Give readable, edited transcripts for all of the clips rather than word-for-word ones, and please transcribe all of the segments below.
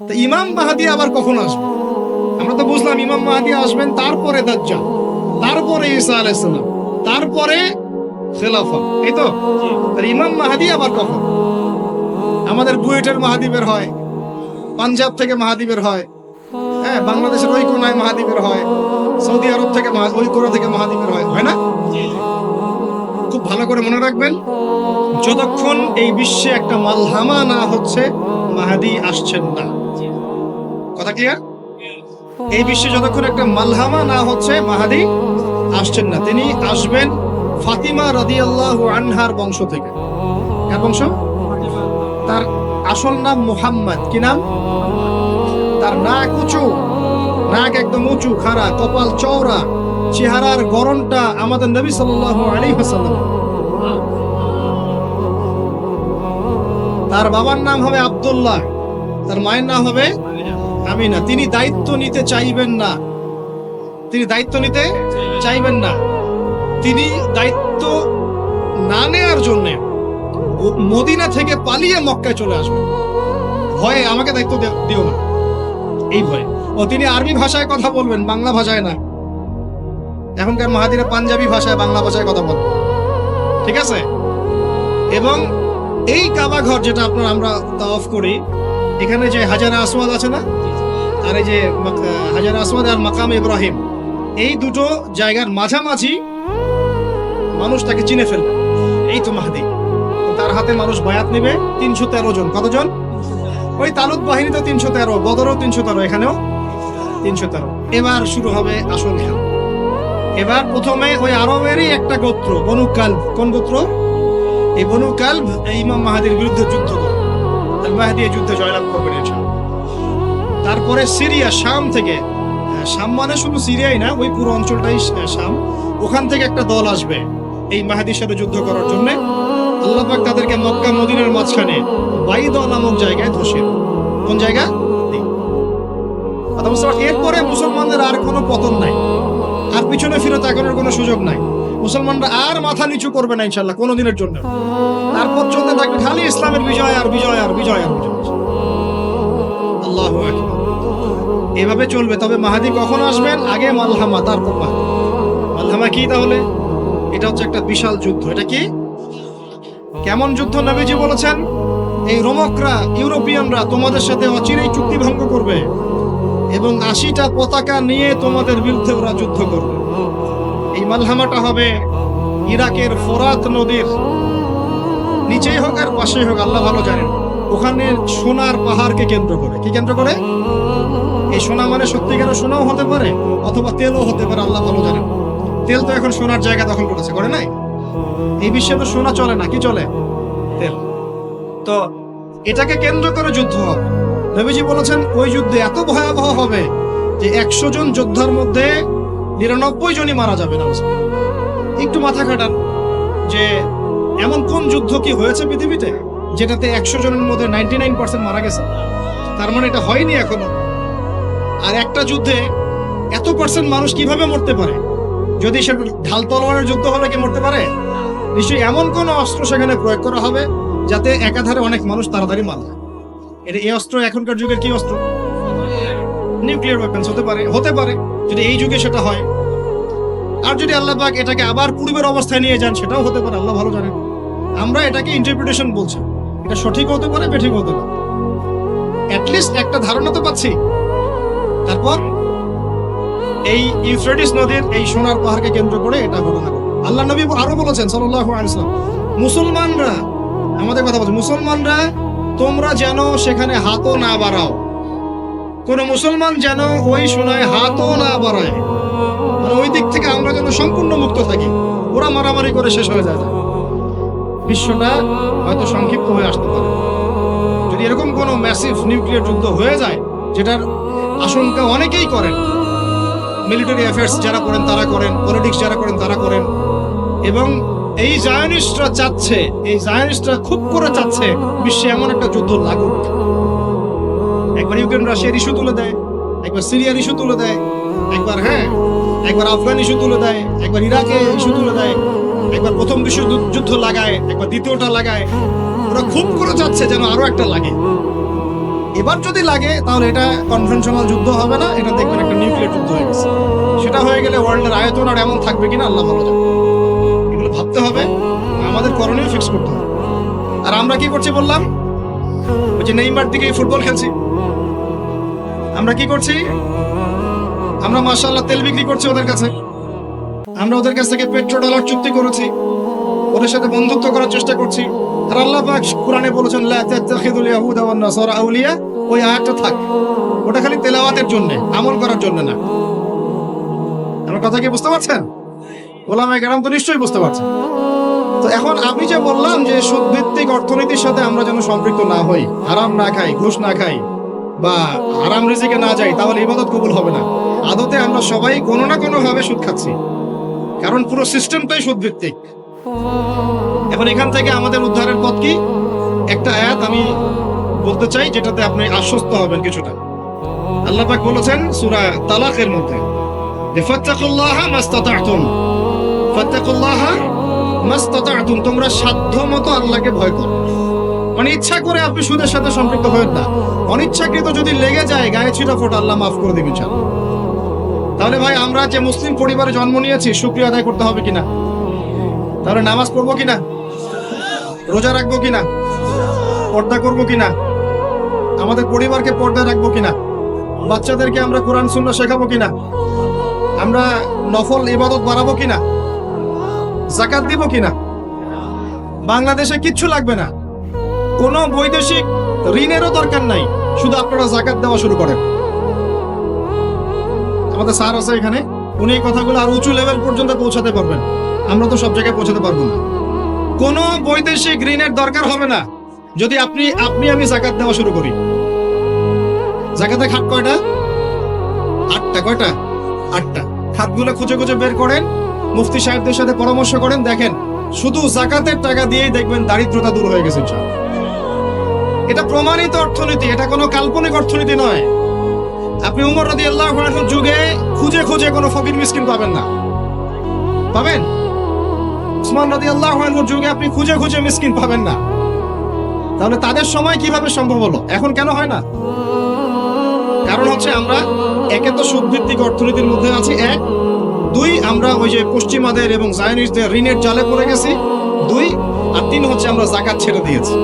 তো ইমাম মাহদী আবার কখন আসবে? আমরা তো বুঝলাম ইমাম মাহদী আসবেন, তারপরে দাজ্জাল, তারপরে ঈসা আলাইহিস সালাম, তারপরে খেলাফত, এই তো। আর ইমাম মাহদী আবার কখন? আমাদের বুয়েটের মাহদী বের হয়, পাঞ্জাব থেকে মাহদী বের হয়, হ্যাঁ, বাংলাদেশের ওই কোনায় মাহদী বের হয়, সৌদি আরব থেকে ওই কোনা থেকে মাহদী বের হয়, হয় না? খুব ভালো করে মনে রাখবেন, যতক্ষণ এই বিশ্বে একটা মালহামা না হচ্ছে মাহদী আসছেন না। কথা ক্লিয়ার? এই বিশ্বে যতক্ষণ একটা মালহামা না হচ্ছে মাহদী আসছেন না। তিনি আসবেন ফাতিমা রাদিয়াল্লাহু আনহার বংশ থেকে। কার বংশ? তার আসল নাম মুহাম্মদ। কি নাম? তার নাক উঁচু, নাক একদম উঁচু, খাড়া, কপাল চওড়া, চেহারার গড়নটা আমাদের নবী সাল্লাল্লাহু আলাইহি ওয়াসাল্লাম। তার বাবার নাম হবে আব্দুল্লাহ, তার মায়ের নাম হবে আমিনা। তিনি দায়িত্ব নিতে চাইবেন না, তিনি দায়িত্ব নিতে চাইবেন না। তিনি দায়িত্ব না নেওয়ার জন্য মদিনা থেকে পালিয়ে মক্কায় চলে আসবেন। ভয়ে আমাকে দায়িত্ব দিও না, এই ভয়ে। ও তিনি আরবি ভাষায় কথা বলবেন, বাংলা ভাষায় না। এখনকার মাহাদিরা পাঞ্জাবি ভাষায়, বাংলা ভাষায় কথা বলবেন, ঠিক আছে? এবং এই কাবা ঘর যেটা আমরা তাওয়াফ করি, এখানে যে হাজারে আসওয়াদ আছে না, আর এই যে হাজারে আসওয়াদ আর মাকাম ইব্রাহিম, এই দুটো জায়গার মাঝামাঝি মানুষ তাকে চিনে ফেলবে, এই তো মাহদী। তার হাতে মানুষ বায়াত নেবে 313 জন। কতজন? ওই তালুত বাহিনী তো 313, বদরও 313, এখানেও 313। এবার শুরু হবে আসল খেলা। এবার প্রথমে ওই আরবেরই একটা গোত্র, বনু কালব। কোন গোত্র? এই বনু কালব ইমাম মাহদীর বিরুদ্ধে যুদ্ধ করে, আল মাহদী এই যুদ্ধে জয়লাভ করবেন ইনশাআল্লাহ। তারপরে সিরিয়া, শাম থেকে, শাম মানে শুধু সিরিয়াই না, ওই পুরো অঞ্চলটাই শাম, ওখান থেকে একটা দল আসবে এই মাহদীর সাথে যুদ্ধ করার জন্য। আল্লাহ পাক তাদেরকে মক্কা মদিনার মাঝখানে বাইদা নামক জায়গায় ধসিয়ে। কোন জায়গা? এরপরে মুসলমানদের আর কোনো পতন নাই, আর পিছনে ফিরে তাকানোর কোনো সুযোগ নাই। মুসলমানরা আর মাথা নিচু করবে না ইনশাআল্লাহ কোনো দিনের জন্য। তারপর চলতে থাকবে খালি ইসলামের বিজয় আর বিজয় আর বিজয় আর বিজয়। আল্লাহু আকবার। এভাবে চলবে। তবে মাহদী কখন আসবেন? আগে মালহামা, তারপর মাহদী। মালহামা কি তাহলে? এটা হচ্ছে একটা বিশাল যুদ্ধ। এটা কি? কেমন যুদ্ধ? নবীজি বলেছেন, এই রোমকরা, ইউরোপিয়ানরা তোমাদের সাথে অচিরেই চুক্তি ভঙ্গ করবে এবং 80টা পতাকা নিয়ে তোমাদের বিরুদ্ধে ওরা যুদ্ধ করবে। এই মালহামাটা হবে ইরাকের ফোরাত নদীর নিচেই হোক আর পাশেই হোক, আল্লাহ ভালো জানেন। ওখানে সোনার পাহাড়কে কেন্দ্র করে। কি কেন্দ্র করে? এই সোনা মানে সত্যিকারের সোনাও হতে পারে, অথবা তেলও হতে পারে, আল্লাহ ভালো জানেন। তেল তো এখন সোনার জায়গা দখল করেছে, করে নাই? এই বিশ্বে তো সোনা চলে না, কি চলে? তেল। তো এটাকে কেন্দ্র করে যুদ্ধ হবে। নবীজি বলেছেন ওই যুদ্ধে এত ভয়াবহ হবে যে 100 জন যোদ্ধার মধ্যে 99 জনই মারা যাবে না। একটু মাথা খাটান যে এমন কোন যুদ্ধ কি হয়েছে পৃথিবীতে যেটাতে 100 জনের মধ্যে 99% মারা গেছে? তার মানে এটা হয়নি এখনো। আর একটা যুদ্ধে এত পার্সেন্ট মানুষ কিভাবে মরতে পারে? যদি সে ঢাল তলোয়ারের যুদ্ধ হলে কি মরতে পারে? নিশ্চয়ই এমন কোন অস্ত্র সেখানে প্রয়োগ করা হবে যাতে একাধারে অনেক মানুষ তাড়াতাড়ি মারা যায়। এটা এই অস্ত্র এখনকার যুগের কি অস্ত্র? নিউক্লিয়ার ওয়েপন্স হতে পারে, হতে পারে যদি এই যুগে সেটা হয়। আর যদি আল্লাহ পাক এটাকে আবার পূর্বের অবস্থায় নিয়ে যান, সেটাও হতে পারে, আল্লাহ ভালো জানেন। আমরা এটাকে ইন্টারপ্রিটেশন বলছি, এটা সঠিক হতে পারে, বেঠিক হতে পারে, অ্যাটলিস্ট একটা ধারণা তো পাচ্ছি। তারপর এই ইউফ্রেটিস নদীর এই সোনার পাহাড়কে কেন্দ্র করে এটা ঘটনা ঘটে। আল্লাহ নবী আরো বলেছেন সাল্লাল্লাহু আলাইহি ওয়াসাল্লাম, মুসলমানরা, আমাদের কথা বলছে, মুসলমানরা তোমরা যেন সেখানে হাতও না বাড়াও। কোন মুসলমান যেন ওই সোনায় হাতও না বাড়ায়, মানে ওই দিক থেকে আমরা যেন সম্পূর্ণ মুক্ত থাকি। ওরা মারামারি করে শেষ হয়ে যায়, বিশ্বটা হয়তো সংক্ষিপ্ত হয়ে আসতে পারে। যদি এরকম কোনো ম্যাসিভ নিউক্লিয়ার যুদ্ধ হয়ে যায়, যেটার আশঙ্কা অনেকেই করেন, মিলিটারি অ্যাফেয়ার্স যারা করেন তারা করেন, পলিটিক্স যারা করেন তারা করেন, এবং এই জায়নিস্টরা চাচ্ছে, এই জায়নিস্টরা খুব করে চাচ্ছে বিশ্বে এমন একটা যুদ্ধ লাগুক। একবার ইউক্রেন রাশিয়ার ইস্যু তুলে দেয়, একবার সিরিয়ার ইস্যু তুলে দেয়, একবার আফগান ইস্যু তুলে দেয়, একবার ইরাকে ইস্যু তুলে দেয়, একবার প্রথম বিশ্বযুদ্ধ লাগায়, একবার দ্বিতীয়টা লাগায়। ওরা খুব করে চাচ্ছে যেন আরো একটা লাগে। এবার যদি লাগে তাহলে এটা কনভেনশনাল যুদ্ধ হবে না, এটা দেখবেন একটা নিউক্লিয়ার যুদ্ধ হয়ে গেছে। সেটা হয়ে গেলে ওয়ার্ল্ডের আয়তন আর এমন থাকবে কিনা আল্লাহ ভালো জানে। এগুলো ভাবতে হবে, আমাদের করণীয় ফিক্স করতে হবে। আর আমরা কি করছি বললাম, ওই যে নেইমার দিকে ফুটবল খেলছি। আমরা কি করছি, আমরা মাশাআল্লাহ তেল বিক্রি করছি ওদের কাছে, আমরা ওদের কাছ থেকে পেট্রোডলার চুক্তি করেছি, ওদের সাথে বন্ধুত্ব করার চেষ্টা করছি। আর আল্লাহ পাক কোরআনে বলেছেন লা তাত্তাখিযুল ইয়াহুদা ওয়ান নাসারা আউলিয়া, ওই আয়াতটা থাক, ওটা খালি তেলাওয়াতের জন্য, আমল করার জন্য না। আমার কথা কি বুঝতে পারছেন? ওলামায়ে কেরাম তো নিশ্চয়ই বুঝতে পারছেন। তো এখন আমি যে বললাম যে সুদ ভিত্তিক অর্থনীতির সাথে আমরা যেন সম্পৃক্ত না হই, হারাম না খাই, ঘুষ না খাই, বা হারাম রিজিকে না যাই, তাহলে ইবাদত কবুল হবে না। আদতে আমরা সবাই কোনো না কোনো ভাবে সুদ খাচ্ছি, কারণ পুরো সিস্টেমটাই সুদ ভিত্তিক। এখন এখান থেকে আমাদের উদ্ধারের পথ কি? একটা আয়াত আমি বলতে চাই, যেটাতে আপনি আশ্বস্ত হবেন কিছুটা। আল্লাহ পাক বলেছেন সূরা তালাকের মধ্যে যে ফাত্তাকুল্লাহা মাস্তাতা'তুম, ফাত্তাকুল্লাহা মাস্তাতা'তুম, তোমরা সাধ্যমতো আল্লাহকে ভয় করো। মানে ইচ্ছা করে আপনি সুদের সাথে সম্পৃক্ত হবেন না, অনিচ্ছাকৃত যদি লেগে যায় গায়ে ছিটা ফোটা আল্লাহ মাফ করে দিবেন ইনশাআল্লাহ। তাহলে ভাই আমরা যে মুসলিম পরিবারে জন্ম নিয়েছি, শুকরিয়া আদায় করতে হবে কিনা? তাহলে নামাজ পড়বো কিনা, রোজা রাখবো কিনা, পর্দা করবো কিনা, আমাদের পরিবারকে পর্দা রাখবো কিনা, বাচ্চাদেরকে আমরা কোরআন সুন্নাহ শেখাবো কিনা, আমরা নফল ইবাদত বাড়াবো কিনা, যাকাত দিব কিনা। বাংলাদেশে কিচ্ছু লাগবে না, কোনো বৈদেশিক ঋণেরও দরকার নাই, শুধু আপনারা যাকাত দেওয়া শুরু করেন। আমাদের স্যার আছে এখানে, উনি এই কথাগুলো আর উঁচু লেভেল পর্যন্ত পৌঁছাতে পারবেন, আমরা তো সব জায়গায় পৌঁছাতে পারবো না। কোনো বৈদেশিক ঋণের দরকার হবে না যদি আমি যাকাত দেওয়া শুরু করি। যাকাতের খাত কয়টা? 8টা। কয়টা? 8টা। খাতগুলো খুঁজে খুঁজে বের করেন, মুফতি সাহেবদের সাথে পরামর্শ করেন, দেখেন শুধু যাকাতের টাকা দিয়েই দেখবেন দারিদ্রতা দূর হয়ে গেছে। এটা প্রমাণিত অর্থনীতি, এটা কোনো কাল্পনিক অর্থনীতি নয়। আপনি উমর রাদিয়াল্লাহু আনহুর যুগে খুঁজে খুঁজে কোনো ফকির মিসকিন পাবেন না, পাবেন? উসমান রাদিয়াল্লাহু আনহুর যুগে আপনি খুঁজে খুঁজে মিসকিন পাবেন না। তাহলে তাদের সময় কিভাবে সম্ভব হলো, এখন কেন হয় না? কারণ হচ্ছে আমরা একে তো সুদ ভিত্তিক অর্থনীতির মধ্যে আছি, 1, 2 আমরা ওই যে পশ্চিমাদের এবং জায়নিস্টদের ঋণের জালে পড়ে গেছি, 2, আর 3 হচ্ছে আমরা যাকাত ছেড়ে দিয়েছি।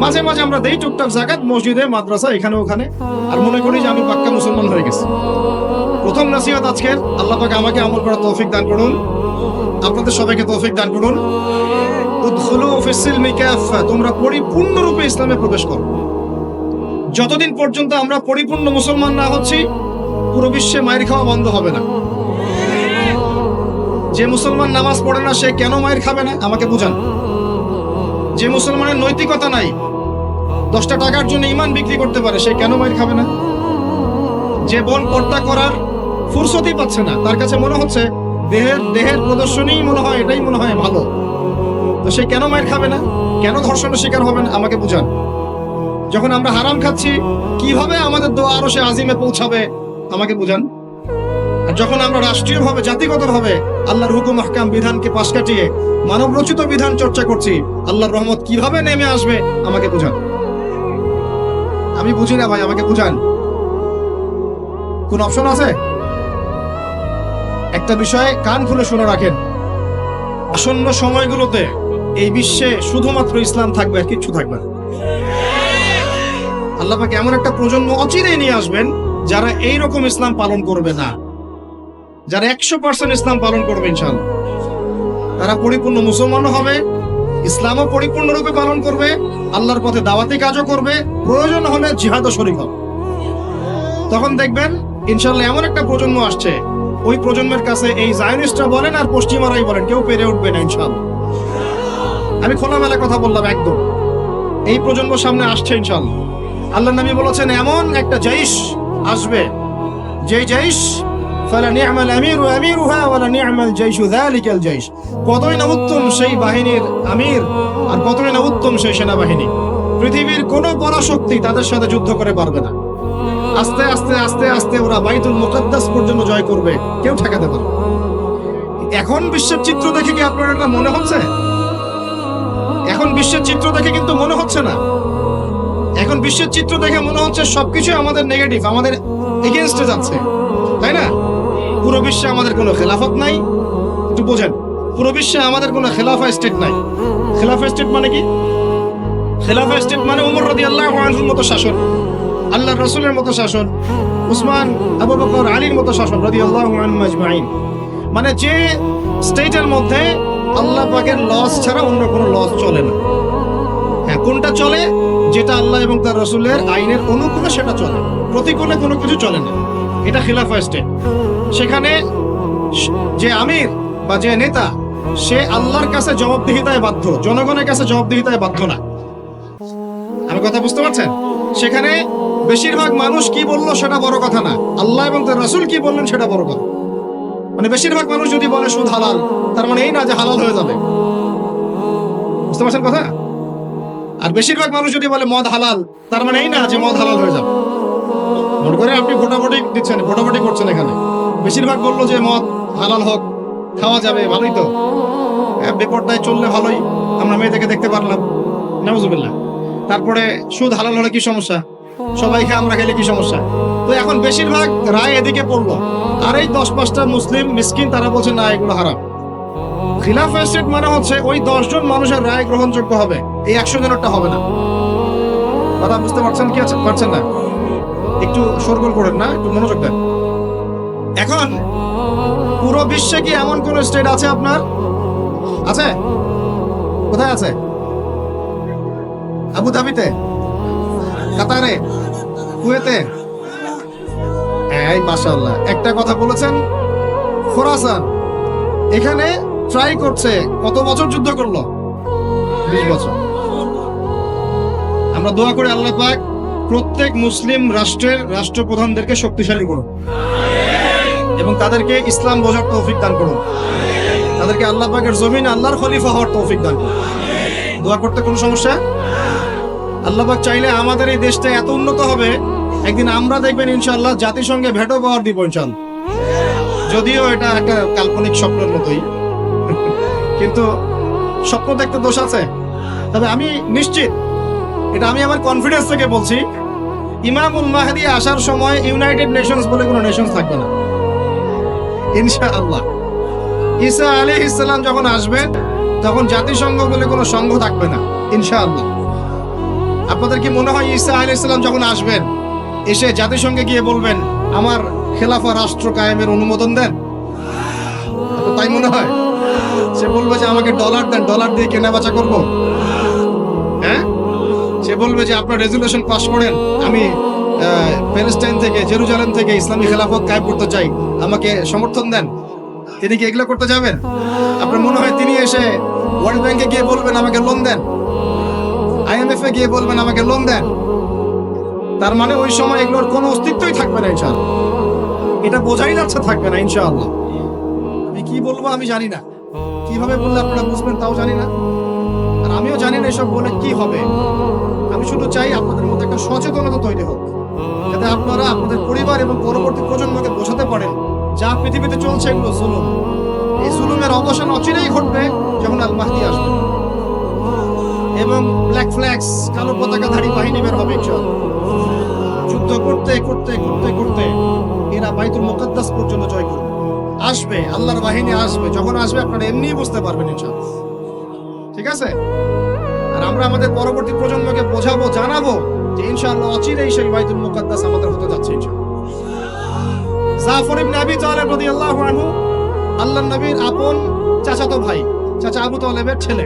মাঝে মাঝে আমরা দেই টুকটাক যাকাত মসজিদে, মাদ্রাসা, এখানে ওখানে, আর মনে করি যে আমি পাক্কা মুসলমান হয়ে গেছি। প্রথম নসিহত আজকের, আল্লাহ পাক আমাকে আমল করার তৌফিক দান করুন, আপনাদের সবাইকে তৌফিক দান করুন। উদখুলু ফিস-সিলমি কাফা, তোমরা পরিপূর্ণরূপে ইসলামে প্রবেশ করো। যতদিন পর্যন্ত আমরা পরিপূর্ণ মুসলমান না হচ্ছি, পুরো বিশ্বে মায়ের খাওয়া বন্ধ হবে না। যে মুসলমান নামাজ পড়ে না, সে কেন মায়ের খাবে না আমাকে বুঝান। যে মুসলমানের নৈতিকতা নাই, 10টা টাকার জন্য ঈমান বিক্রি করতে পারে, সে কেন মায়ের খাবে না? যে বোন পর্দা করার ফুরসতই পাচ্ছে না, তার কাছে মনে হচ্ছে দেহের প্রদর্শনী মনে হয়, এটাই মনে হয় ভালো, তো সে কেন মায়ের খাবে না? কেন ধর্ষণের শিকার হবে না আমাকে বুঝান। যখন আমরা হারাম খাচ্ছি, কিভাবে আমাদের দোয়া আরো সে আজিমে পৌঁছাবে আমাকে বুঝান। আর যখন আমরা রাষ্ট্রীয়ভাবে, জাতিগতভাবে আল্লাহর হুকুম আহকাম বিধানকে পাশ কাটিয়ে মানব রচিত বিধান চর্চা করছি, আল্লাহর রহমত কিভাবে নেমে আসবে আমাকে বুঝান। আমি বুঝি না ভাই, আমাকে বুঝান। কোন অপশন আছে? একটা বিষয়ে কান খুলে শুনে রাখেন, আসন্ন সময়গুলোতে এই বিশ্বে শুধুমাত্র ইসলাম থাকবে, আর কিচ্ছু থাকবে না। আল্লাহ পাক এমন একটা প্রজন্ম অচিরেই নিয়ে আসবেন যারা এইরকম ইসলাম পালন করবে না, যারা 100% ইসলাম পালন করবে ইনশাআল্লাহ। তারা পরিপূর্ণ মুসলমানও হবে, ইসলামও পরিপূর্ণরূপে পালন করবে, আল্লাহর পথে দাওয়াতি কাজও করবে, প্রয়োজন হলে জিহাদও শরীক হবে। তখন দেখবেন ইনশাআল্লাহ এমন একটা প্রজন্ম আসছে, ওই প্রজন্মের কাছে এই জায়নিস্টরা বলেন আর পশ্চিমারাই বলেন, কেউ পেরে উঠবে না ইনশাআল্লাহ। আমি খোলামেলা কথা বললাম, একদম এই প্রজন্ম সামনে আসছে ইনশাআল্লাহ। আল্লাহর নবী বলেছেন এমন একটা জাইশ আসবে, যে জাইশ ফালা নি'মাল আমিরু আমিরুহা ওয়ালা নি'মাল জাইশু যালিকাল জাইশ, কতই না উত্তম সেই বাহিনীর আমির আর কতই না উত্তম সেই সেনাবাহিনী। পৃথিবীর কোন পরাশক্তি তাদের সাথে যুদ্ধ করে পারবে না। আস্তে আস্তে আস্তে আস্তে ওরা বাইতুল মুকাদ্দাস পর্যন্ত জয় করবে, কেউ ঠেকাতে পারবে। এখন বিশ্বের চিত্র দেখে কি আপনার এটা মনে হচ্ছে? এখন বিশ্বের চিত্র দেখে কিন্তু মনে হচ্ছে না। এখন বিশ্বের চিত্র দেখে মনে হচ্ছে সবকিছু আমাদের নেগেটিভ, আমাদের এগেইনস্টে যাচ্ছে, তাই না? পুরো বিশ্বে আমাদের কোনো খেলাফত নাই। একটু বোঝেন, পুরো বিশ্বে আমাদের কোনো খেলাফা স্টেট নাই। খেলাফা স্টেট মানে কি? খেলাফা স্টেট মানে ওমর রাদিয়াল্লাহু আনহুর মতো শাসন, আল্লাহর রাসূলের মতো শাসন, উসমান, আবু বকর, আলীর মতো শাসন রাদিয়াল্লাহু আনহুম আজমাইন। মানে যে স্টেটের মধ্যে আল্লাহ পাকের লস ছাড়া অন্য কোনো লস চলে না। হ্যাঁ, কোনটা চলে? যেটা আল্লাহ এবং তার রাসূলের আইনের অনুকূলে সেটা চলে, প্রতিকূলে কোনো কিছু চলে না। এটা খিলাফা স্টেট। সেখানে যে আমির বা যে নেতা, সে আল্লাহর কাছে জবাবদিহিতায় বাধ্য, জনগণের কাছে জবাবদিহিতায় বাধ্য না। আমি কথা বুঝতে পারছেন? সেখানে বেশিরভাগ মানুষ কি বললো সেটা বড় কথা না, আল্লাহ এবং তার রাসূল কি বললেন সেটা বড় কথা। মানে বেশিরভাগ মানুষ যদি বলে সুদ হালাল, তার মানে এই না যে হালাল হয়ে যাবে। বুঝতে পারছেন কথা? আর বেশিরভাগ মানুষ যদি বলে মদ হালাল, তার মানে এই না যে মদ হালাল হয়ে যাবে। মনে করে আপনি ভোটাভুটি দিচ্ছেন, ভোটাভুটি করছেন, এখানে বেশিরভাগ বললো যে মদ হালাল হোক, খাওয়া যাবে, ভালোই তো, বেপরদায় চললে ভালোই, আমরা মেয়েদেরকে দেখতে পারলাম, নাউজুবিল্লাহ। তারপরে সুদ হালাল হলে কি সমস্যা, সবাই খেয়ে আমরা খেলে কি সমস্যা? তো এখন বেশিরভাগ রায় এদিকে পড়লো, আর এই 10-5টা মুসলিম মিসকিন তারা বলছে না এগুলো হারাম। খিলাফা স্টেট মানে হচ্ছে ওই 10 জন মানুষের রায় গ্রহণযোগ্য হবে, এই 100 জনেরটা হবে না। কথা বুঝতে পারছেন কি পারছেন না? একটু শোরগোল করেন না, একটু মনোযোগ দেন। এখন পুরো বিশ্বে কি এমন কোন স্টেট আছে আপনার? আছে? কোথায় আছে? আবু ধাবিতে, কাতারে, কুয়েতে? এই মাশাআল্লাহ, একটা কথা বলেছেন, খোরাসান এখানে ট্রাই করছে, কত বছর যুদ্ধ করলো? 20 বছর। আমরা দোয়া করি আল্লাহ পাক প্রত্যেক মুসলিম রাষ্ট্রের রাষ্ট্রপ্রধানদেরকে শক্তিশালী করুন এবং তাদেরকে ইসলাম বোঝার তৌফিক দান করুন, তাদেরকে আল্লাহ পাকের জমিন আল্লাহর খলিফা হওয়ার তৌফিক দান করুন। দোয়া করতে কোনো সমস্যা? আল্লাহ পাক চাইলে আমাদের এই দেশটা এত উন্নত হবে, একদিন আমরা দেখবেন ইনশাআল্লাহ জাতিসংঘে ভেটো পাওয়ার দিব ইনশাআল্লাহ। যদিও এটা একটা কাল্পনিক স্বপ্নের মতোই, কিন্তু স্বপ্ন দেখতে দোষ আছে। তবে আমি নিশ্চিত, এটা আমি আমার কনফিডেন্স থেকে বলছি, ইমামুল মাহদি আসার সময় ইউনাইটেড নেশনস বলে কোনো নেশনস থাকবে না ইনশাআল্লাহ। ঈসা আলাইহিস সালাম যখন আসবেন তখন জাতিসংঘ বলে কোনো সংঘ থাকবে না ইনশাআল্লাহ। আপনাদের কি মনে হয় ঈসা আলাইহিস সালাম যখন আসবেন, এসে জাতিসংঘে গিয়ে বলবেন আমার খেলাফা রাষ্ট্র কায়েমের অনুমোদন দেন? তাই মনে হয়? সে বলবে যে আমাকে ডলার দেন, ডলার দিয়ে কেনা বেচা করবো। হ্যাঁ, সে বলবে যে আপনার রেজুলেশন পাস করেন, আমি প্যালেস্টাইন থেকে, জেরুজালেম থেকে ইসলামী খেলাফত কায়েম করতে চাই, আমাকে সমর্থন দেন। তিনি কি এগুলো করতে যাবেন? আপনার মনে হয় তিনি এসে ওয়ার্ল্ড ব্যাংকে গিয়ে বলবেন আমাকে লোন দেন, IMF এ গিয়ে বলবেন আমাকে লোন দেন? তার মানে ওই সময় এগুলোর কোনো অস্তিত্বই থাকবে না ইনশাআল্লাহ। এটা বোঝাই যাচ্ছে থাকবে না ইনশাআল্লাহ। আমি কি বলবো আমি জানি না, কিভাবে বললে আপনারা বুঝবেন তাও জানি না, আর আমিও জানি না এসব বলে কি হবে। আমি শুধু চাই আপনাদের মধ্যে একটা সচেতনতা তৈরি হোক, যাতে আপনারা আপনাদের পরিবার এবং পরবর্তী প্রজন্মকে বোঝাতে পারেন যা পৃথিবীতে চলছে এগুলো জুলুম। এই জুলুমের অবসান অচিরেই ঘটবে যখন আল মাহদি আসবে এবং ব্ল্যাক ফ্ল্যাগস, কালো পতাকাধারী বাহিনী বের হবে ইনশাআল্লাহ। যুদ্ধ করতে করতে করতে করতে এরা বাইতুল মুকাদ্দাস পর্যন্ত জয় করবে। আসবে, আল্লাহর বাহিনী আসবে, যখন আসবে আপনারা এমনিই বুঝতে পারবেন ইনশাআল্লাহ। ঠিক আছে? আর আমরা আমাদের পরবর্তী প্রজন্মকে বোঝাবো, জানাবো যে ইনশাআল্লাহ অচিরেই সেই বাইতুল মুকাদ্দাস আমাদের হতে যাচ্ছে ইনশাআল্লাহ। জাফর ইবনে আবি তালেব রাদিয়াল্লাহু আনহু আল্লাহর নবীর আপন চাচাতো ভাই, চাচা আবু তালেবের ছেলে।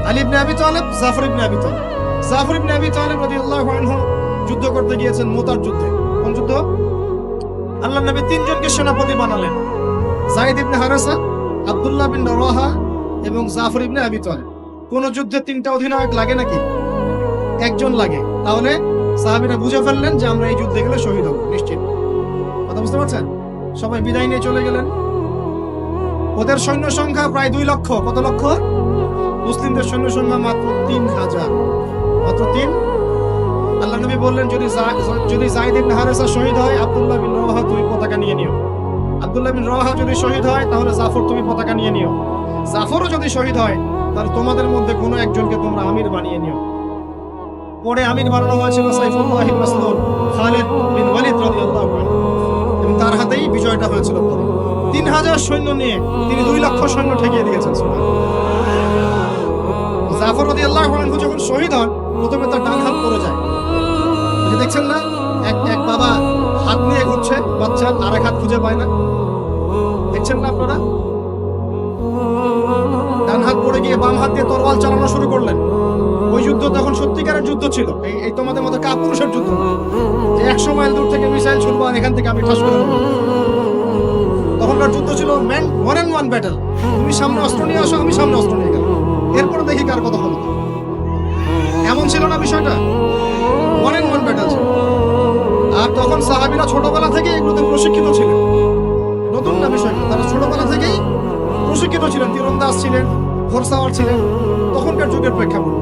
আলী ইবনে আবি তালেব, জাফর ইবনে আবি তালেব। জাফর ইবনে আবি তালেব রাদিয়াল্লাহু আনহু যুদ্ধ করতে গিয়েছেন, মুতার যুদ্ধে। কোন যুদ্ধ? আল্লাহর নবী 3 জনকে সেনাপতি বানালেন, যায়েদ ইবনে হারেসা, আব্দুল্লাহ বিন রওয়াহা এবং জাফর ইবনে আবি তালেব। কোন যুদ্ধে 3টা অধিনায়ক লাগে নাকি? একজন লাগে। তাহলে সাহাবীরা বুঝে ফেললেন যে আমরা এই যুদ্ধে গেলে শহীদ হব নিশ্চিত। কথা বুঝতে পারছেন? সবাই বিদায় নিয়ে চলে গেলেন। ওদের সৈন্য সংখ্যা প্রায় 2 লক্ষ। কত লক্ষ? মুসলিমদের সৈন্য সংখ্যা মাত্র 3000, মাত্র 3। আল্লাহ নবী বললেন যদি যায়েদ ইবনে হারেসা শহীদ হয়, আব্দুল্লাহ বিন রওয়াহা তুমি পতাকা নিয়ে নিও। আব্দুল্লাহ বিন রওয়াহা যদি শহীদ হয় তাহলে জাফর তুমি পতাকা নিয়ে নিও। জাফরও যদি শহীদ হয় তাহলে তোমাদের মধ্যে কোনো একজনকে তোমরা আমির বানিয়ে নিও। পরে আমির বানানো হয়েছিল সাইফুল্লাহিল মাসলুল খালিদ বিন ওয়ালিদ রাদিয়াল্লাহু আনহু, এবং তার হাতেই বিজয়টা হয়েছিল। পরে 3000 সৈন্য নিয়ে তিনি 2 লক্ষ সৈন্য ঠেকিয়ে দিয়েছেন। জাফর রাদিয়াল্লাহু আনহু যখন শহীদ হন, প্রথমে তার ডান হাত পড়ে যায়। দেখছেন না, এক বাবা হাত নিয়ে ঘুরছে, বাচ্চা আর এক হাত খুঁজে পায় না, দেখছেন না আপনারা? ডান হাত পড়ে গিয়ে বাম হাত দিয়ে তরোয়াল চালানো শুরু করলেন। ওই যুদ্ধ তখন সত্যিকারের যুদ্ধ ছিল, এই তোমাদের মতো কাপুরুষের যুদ্ধ না, যে 100 মাইল দূর থেকে মিসাইল ছুড়বো আর এখান থেকে আমি ঠাস করে দেবো। তখনকার যুদ্ধ ছিল ম্যান 1-on-1 ব্যাটল। তুমি সামনে অস্ত্র নিয়ে আসো, আমি সামনে অস্ত্র নিয়ে গেলাম, এরপরে দেখি কার কথা হলো। এমন ছিল না বিষয়টা, 1-on-1 ব্যাটল ছিল। আর তখন সাহাবীরা ছোটবেলা থেকে এগুলোতে প্রশিক্ষিত ছিলেন, নতুন না বিষয়টা, তারা ছোটবেলা থেকেই প্রশিক্ষিত ছিলেন, তীরন্দাজ ছিলেন, ঘোড়সাওয়ার ছিলেন, তখনকার যুগের প্রেক্ষাপট।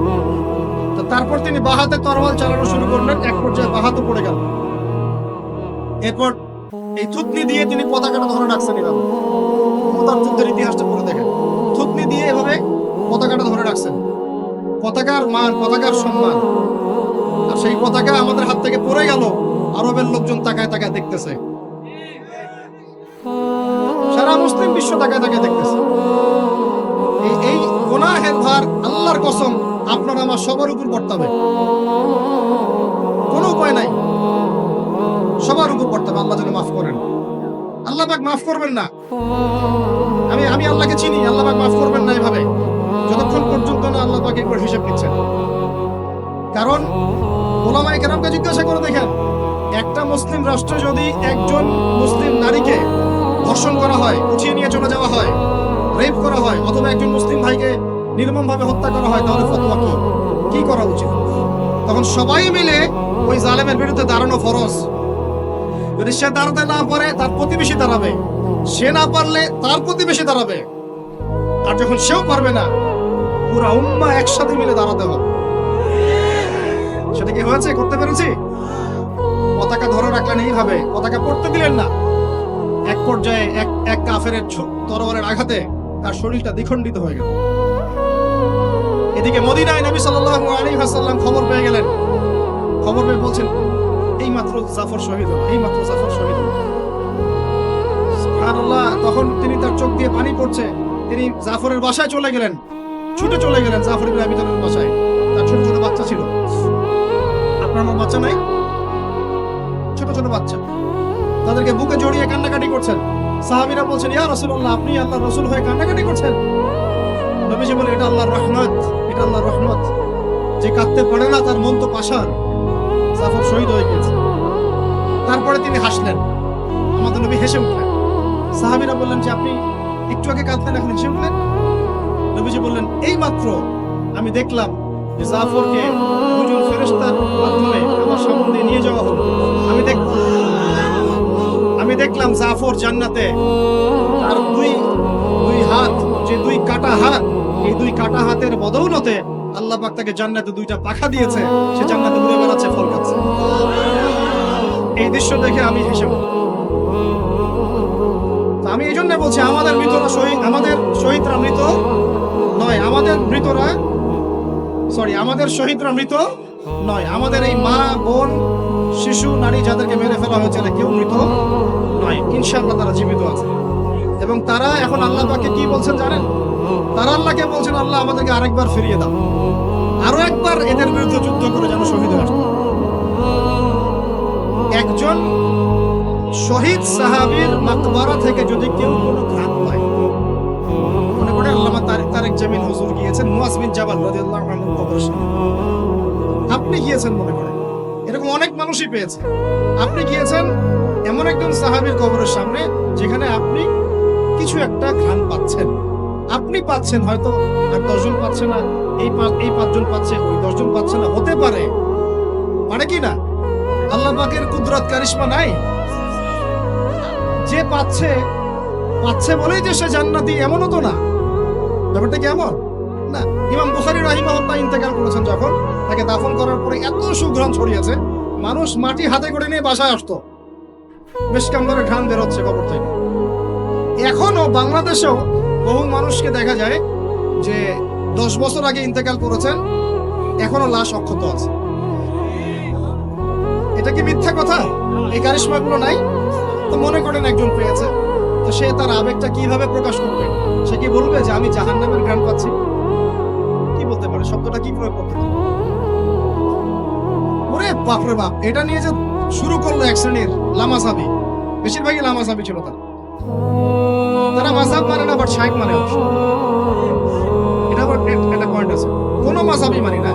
তারপর তিনি বাহাতে তরোয়াল চালানো শুরু করলেন, এক পর্যায়ে বাহাতে পড়ে গেল। এরপর এই থুতনি দিয়ে তিনি পতাকাটা ধরে রাখছেন। এভাবে মুতার যুদ্ধের ইতিহাসটা পড়ে দেখেন, থুতনি দিয়ে এভাবে পতাকাটা ধরে রাখছেন। পতাকার মান, পতাকার সম্মান। আর সেই পতাকা আমাদের হাত থেকে পড়ে গেল, আরবের লোকজন তাকায় তাকায় দেখতেছে, সারা মুসলিম বিশ্ব তাকায় তাকায় দেখতেছে। এই গুনাহের ভার আল্লাহর কসম আপনার আমার সবার উপর বর্তাবে, কোনো উপায় নাই, সবার উপর বর্তাবে। আল্লাহ যেন মাফ করেন, আল্লাহ পাক মাফ করবেন না। আমি আল্লাহকে চিনি, আল্লাহ পাক মাফ করবেন না এভাবে, যতক্ষণ পর্যন্ত না আল্লাহ পাক একবার হিসাব নিচ্ছেন। কারণ ওলামায়ে কেরামকে জিজ্ঞাসা করে দেখেন, একটা মুসলিম রাষ্ট্রে যদি একজন মুসলিম নারীকে ধর্ষণ করা হয়, উঠিয়ে নিয়ে চলে যাওয়া হয়, রেপ করা হয়, অথবা একজন মুসলিম ভাইকে নির্মমভাবে হত্যা করা হয়, তাহলে ফতোয়া কি করা উচিত? তখন সবাই মিলে ওই জালেমের বিরুদ্ধে দাঁড়ানো ফরজ। যদি সে দাঁড়াতে না পারে, তার প্রতিবেশী দাঁড়াবে, সে না পারলে তার প্রতিবেশী দাঁড়াবে, আর যখন সেও পারবে না, পুরা উম্মাহ একসাথে মিলে দাঁড়াতে হবে। সেটা কি হয়েছে? করতে পেরেছি? পতাকা ধরে রাখলেন এইভাবে, পতাকা পড়তে দিলেন না। এক পর্যায়ে এক কাফেরের তরবারের আঘাতে তার শরীরটা দ্বিখণ্ডিত হয়ে গেল। এদিকে মদিনায় নবী সাল্লাল্লাহু আলাইহি ওয়াসাল্লাম খবর পেয়ে গেলেন। খবর পেয়ে বলছেন, এইমাত্র জাফর শহীদ হলো, এইমাত্র জাফর শহীদ হলো। সুবহানাল্লাহ। তখন তিনি, তার চোখ দিয়ে পানি পড়ছে, তিনি জাফরের বাসায় চলে গেলেন, ছুটে চলে গেলেন জাফর ইবনে আবী তালিবের বাসায়। তার ছোট ছোট বাচ্চা ছিল। আপনার আমার বাচ্চা নাই? ছোট ছোট বাচ্চা, তাদেরকে বুকে জড়িয়ে কান্নাকাটি করছেন। সাহাবীরা বলছেন, ইয়া রাসূলুল্লাহ, আপনি আল্লাহর রাসূল হয়ে কান্নাকাটি করছেন? নবীজি বলেন, এটা আল্লাহর রহমত, এটা আল্লাহর রহমত। যে কাঁদতে পারে না তার মন তো পাষাণ। জাফর শহীদ হয়ে গেছে। তারপরে তিনি হাসলেন, আমাদের নবী হেসে উঠলেন। সাহাবীরা বললেন যে, আপনি একটু আগে কাঁদলেন, এখন হেসে উঠলেন? নবীজি বললেন, এই মাত্র আমি দেখলাম যে জাফরকে দুজন ফেরেশতার মাধ্যমে আমার সামনে দিয়ে নিয়ে যাওয়া হলো। আমি দেখলাম জাফর জান্নাতে, তার দুই হাত, যে 2 কাটা হাত, এই 2 কাটা হাতের বদৌলতে আল্লাহ পাক তাকে জান্নাতে 2টা পাখা দিয়েছে, সে জান্নাতে উড়ে বেড়াচ্ছে, ফল খাচ্ছে। এই দৃশ্য দেখে আমি হেসে উঠলাম। আমি এই জন্য বলছি, আমাদের শহীদরা মৃত নয়, আমাদের শহীদরা মৃত নয়। আমাদের এই মা, বোন, শিশু, নারী যাদেরকে মেরে ফেলা হয়েছে, কেউ মৃত নয়। ইনশাআল্লাহ তারা জীবিত আছে, এবং তারা এখন আল্লাহ পাককে কি বলছেন জানেন? তারা আল্লাহকে বলছেন, আল্লাহ আমাদেরকে আরেকবার ফিরিয়ে দাও, আরো একবার এদের বিরুদ্ধে যুদ্ধ করে যেন শহীদ হয়ে আসে। একজন শহীদ সাহাবীর মাকবারা থেকে যদি কেউ কোনো ঘ্রাণ পায়, মনে করে আল্লামা তারেক জামিল হুজুর গিয়েছেন মুআজ বিন জাবাল রাদিয়াল্লাহু আনহুর কবরের সামনে, আপনি গিয়েছেন মনে করে, এরকম অনেক মানুষই পেয়েছে। আপনি গিয়েছেন এমন একজন সাহাবীর কবরের সামনে যেখানে আপনি কিছু একটা ঘ্রাণ পাচ্ছেন, আপনি পাচ্ছেন, হয়তো আর 10 জন পাচ্ছে না, এই 5 জন পাচ্ছে, ওই 10 জন পাচ্ছে না, হতে পারে, মানে কি না? আল্লাহ পাকের কুদরত কারিশমা নাই? যে পাচ্ছে বলেই যে সে জান্নাতি, এমনও তো না। ব্যাপারটা কেমন না? ইমাম বুখারী রাহিমাহুল্লাহ ইন্তেকাল করেছেন, যখন তাকে দাফন করার পরে এত সুঘ্রাণ ছড়িয়েছে, মানুষ মাটি হাতে করে নিয়ে বাসায় আসতো, বেশ কামড়ে ঘ্রাণ বেরোচ্ছে কবর থেকে। এখনো বাংলাদেশেও বহু মানুষকে দেখা যায় যে 10 বছর আগে ইন্তেকাল করেছেন, এখনো লাশ অক্ষত আছে। এটা কি মিথ্যা কথা? এই কারিশমা গুলো নাই? তো মনে করেন একজন পেয়েছে, তো সে তার আবেগটা কিভাবে প্রকাশ করবে? সে কি বলবে যে আমি জাহান্নামের ঘ্রাণ পাচ্ছি? কি বলতে পারে? শব্দটা কি প্রয়োগ করতে পারে? ওরে বাপরে বাপ, এটা নিয়ে যে শুরু করলো এক শ্রেণীর লামাসাবি, বেশিরভাগই লামাসাবি ছিল তারা মাযহাব মানে না, বাট শাইখ মানে অবশ্য। এটা আবার একটা পয়েন্ট আছে, কোনো মাযহাবই মানি না,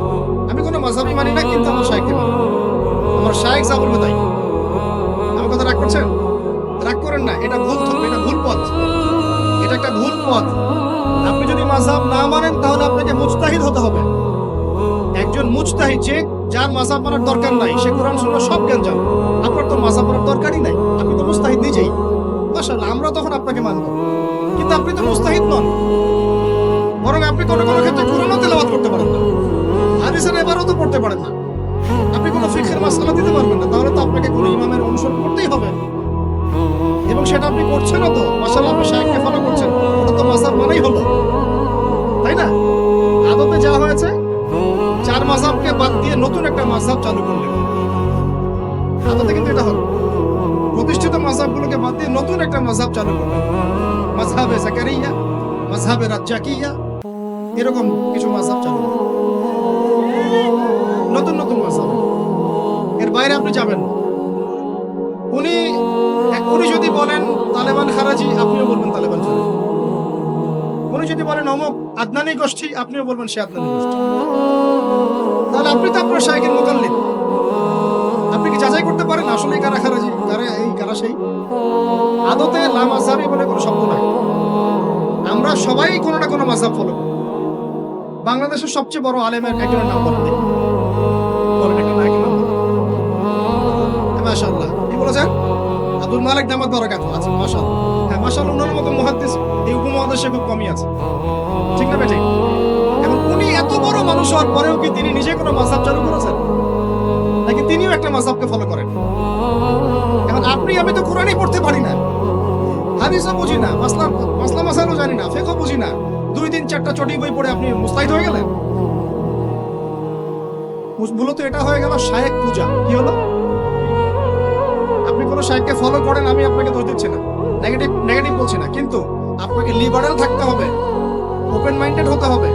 আমি কোনো মাযহাবই মানি না, কিন্তু আমার শাইখকে মানি, আমার শাইখ যা বলবে তাই। আমার কথা রাগ করছেন? রাগ করেন না, এটা ভুল থাকবে, এটা ভুল পথ, এটা একটা ভুল পথ। আপনি যদি মাযহাব না মানেন তাহলে আপনাকে মুজতাহিদ হতে হবে। একজন মুজতাহিদ, যে যার মাযহাব মানার দরকার নাই, সে কোরআন সুন্নাহ সব জ্ঞান জানে। আপনার তো মাযহাব মানার দরকারই নাই, আপনি তো মুজতাহিদ নিজেই। মাশাআল্লাহ, আমরা তখন আপনাকে মানব, কিন্তু আপনি তো মুজতাহিদ নন। বরং আপনি কোনো কোনো ক্ষেত্রে কোরআনও তেলাওয়াত করতে পারেন না, হাদিসের ইবারতও পড়তে পারেন না, আপনি কোনো ফিকহের মাসআলা দিতে পারবেন না। তাহলে তো আপনাকে কোনো ইমামের অনুসরণ করতেই হবে, এবং সেটা আপনি করছেনও তো। মাশাআল্লাহ, আপনি শাইখকে ফলো করছেন, ওটা তো মাযহাব মানেই হলো, তাই না? আদতে যা হয়েছে, চার মাযহাবকে বাদ দিয়ে নতুন একটা মাযহাব চালু করলেন। আদতে কিন্তু এটা হলো, প্রতিষ্ঠিত মাযহাবগুলোকে বাদ দিয়ে নতুন একটা মাযহাব চালু করলেন। মাযহাবে জাকারিয়া, মাযহাবে রাজ্জাকিয়া, এরকম কিছু মাযহাব চালু করলেন, নতুন নতুন মাযহাব। এর বাইরে আপনি যাবেন না। উনি যদি বলেন তালেবান খারাজি, আপনিও বলবেন তালেবান খারাজি। উনি যদি বলেন অমুক আদনানি গোষ্ঠী, আপনিও বলবেন সে আদনানি গোষ্ঠী। তাহলে আপনি তো আপনার শাইখের মুকাল্লিদ। আপনি কি যাচাই করতে পারেন আসলে কারা খারাজি, কারা এই কারা সেই? আদতে লা মাযহাবি বলে কোনো শব্দ নাই। আমরা সবাই কোনো না কোনো মাযহাব ফলো করি। বাংলাদেশের সবচেয়ে বড় আলেমের একজনের নাম বলেন, বলেন একটা নায়কের নাম বলেন। মাশাআল্লাহ, কি বলেছেন? আব্দুল মালিক দামাত বারাকাতুহু আছে। মাশাআল্লাহ, হ্যাঁ মাশাআল্লাহ, ওনার মতো মুহাদ্দিস এই উপমহাদেশে খুব কমই আছে, ঠিক না বেঠিক? এখন উনি এত বড় মানুষ হওয়ার পরেও কি তিনি নিজে কোনো মাযহাব চালু করেছেন, নাকি তিনিও একটা মাযহাবকে ফলো করেন? এখন আপনি আমি তো কোরআনই পড়তে পারি না, হাদিসও বুঝি না, মাসলা মাসাইলও জানি না, ফিকহ বুঝি না, 2-3-4টা চটি বই পড়ে আপনি মুস্তাহিদ হয়ে গেলেন? মূলত এটা হয়ে গেল শায়েখ পূজা। কি হলো? আপনি কোনো শায়েখকে ফলো করেন, আমি আপনাকে দোষ দিচ্ছি না, নেগেটিভ বলছি না, কিন্তু আপনাকে লিবারেল থাকতে হবে, ওপেন মাইন্ডেড হতে হবে।